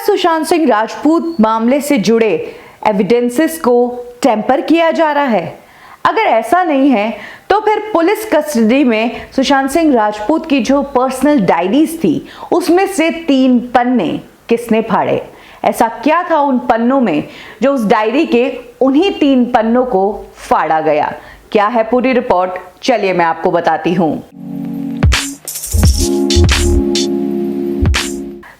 सुशांत सिंह राजपूत मामले से जुड़े एविडेंसेस को टेम्पर किया जा रहा है? अगर ऐसा नहीं है तो फिर पुलिस कस्टडी में सुशांत सिंह राजपूत की जो पर्सनल डायरीज थी उसमें से 3 पन्ने किसने फाड़े? ऐसा क्या था उन पन्नों में जो उस डायरी के उन्हीं 3 पन्नों को फाड़ा गया? क्या है पूरी रिपोर्ट, चलिए मैं आपको बताती हूं।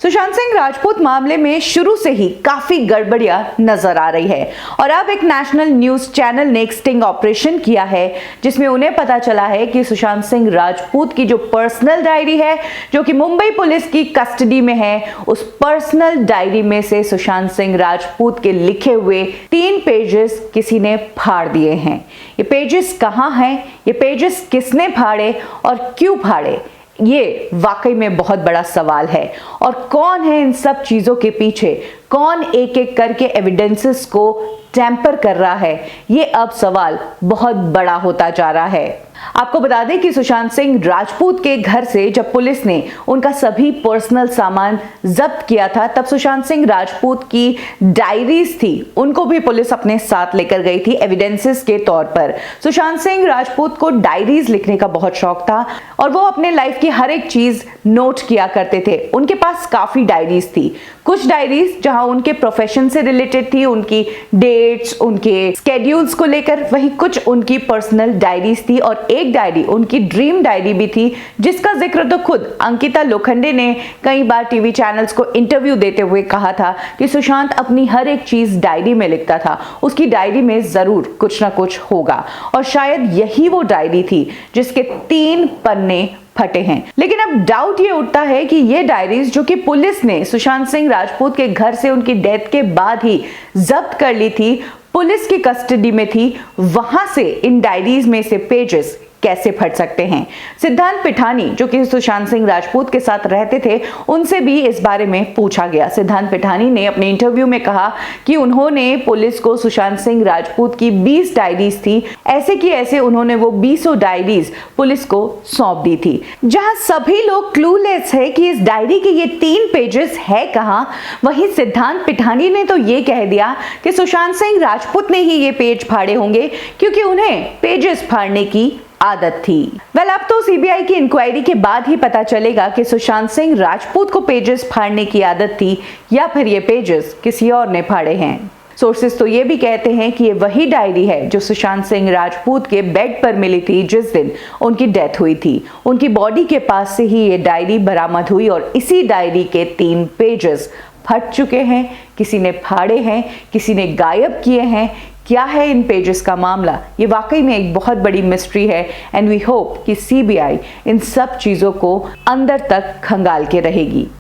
सुशांत सिंह राजपूत मामले में शुरू से ही काफी गड़बड़ियां नजर आ रही है और अब एक नेशनल न्यूज चैनल ने एक स्टिंग ऑपरेशन किया है जिसमें उन्हें पता चला है कि सुशांत सिंह राजपूत की जो पर्सनल डायरी है जो कि मुंबई पुलिस की कस्टडी में है, उस पर्सनल डायरी में से सुशांत सिंह राजपूत के लिखे हुए 3 पेजेस किसी ने फाड़ दिए हैं। ये पेजेस कहां हैं, ये पेजेस किसने फाड़े और क्यों फाड़े, ये वाकई में बहुत बड़ा सवाल है। और कौन है इन सब चीजों के पीछे, कौन एक एक करके एविडेंसेस को टेम्पर कर रहा है, ये अब सवाल बहुत बड़ा होता जा रहा है। आपको बता दें कि सुशांत सिंह राजपूत के घर से जब पुलिस ने उनका सभी पर्सनल सामान जब्त किया था तब सुशांत सिंह राजपूत की डायरीज थी, उनको भी पुलिस अपने साथ लेकर गई थी एविडेंसेस के तौर पर। सुशांत सिंह राजपूत को डायरीज लिखने का बहुत शौक था और वो अपने लाइफ की हर एक चीज नोट किया करते थे। उनके पास काफी डायरीज थी, कुछ डायरीज जहां उनके प्रोफेशन से रिलेटेड थी, उनकी डेट्स, उनके स्केड्यूल्स को लेकर, वहीं कुछ उनकी पर्सनल डायरीज थी और एक डायरी उनकी ड्रीम डायरी भी थी जिसका जिक्र तो खुद अंकिता लोखंडे ने कई बार टीवी चैनल्स को इंटरव्यू देते हुए कहा था कि सुशांत अपनी हर एक चीज डायरी में लिखता था, उसकी डायरी में जरूर कुछ ना कुछ होगा। और शायद यही वो डायरी थी जिसके 3 पन्ने फटे हैं। लेकिन अब डाउट ये उठता है कि ये डायरीज जो कि पुलिस ने सुशांत सिंह राजपूत के घर से उनकी डेथ के बाद ही जब्त कर ली थी, पुलिस की कस्टडी में थी, वहां से इन डायरीज में से पेजेस कैसे फट सकते हैं? सिद्धांत पिठानी जो कि सुशांत सिंह राजपूत के साथ रहते थे, उनसे भी इस बारे में पूछा गया। सिद्धांत पिठानी ने अपने इंटरव्यू में कहा कि उन्होंने पुलिस को सुशांत सिंह राजपूत की 20 डायरीज थी, ऐसे की ऐसे उन्होंने वो 20 डायरीज पुलिस को सौंप दी थी। जहां सभी लोग क्लूलेस है कि इस डायरी के ये 3 पेजेस है कहां, वहीं सिद्धांत पिठानी ने तो ये कह दिया कि सुशांत सिंह राजपूत ने ही ये पेज फाड़े होंगे क्योंकि उन्हें पेजेस फाड़ने की आदत थी। अब तो सीबीआई की इंक्वायरी के बाद ही पता चलेगा कि सुशांत सिंह राजपूत को पेजेस फाड़ने की आदत थी या फिर ये पेजेस किसी और ने फाड़े हैं। सोर्सेस तो ये भी कहते हैं कि ये वही डायरी है जो सुशांत सिंह राजपूत के बेड पर मिली थी जिस दिन उनकी डेथ हुई थी। उनकी बॉडी के पास से ही ये डायरी बरामद हुई और इसी डायरी के 3 पेजेस फट चुके हैं, किसी ने फाड़े हैं, किसी ने गायब किए हैं। क्या है इन पेजेस का मामला, ये वाकई में एक बहुत बड़ी मिस्ट्री है एंड वी होप कि सीबीआई इन सब चीजों को अंदर तक खंगाल के रहेगी।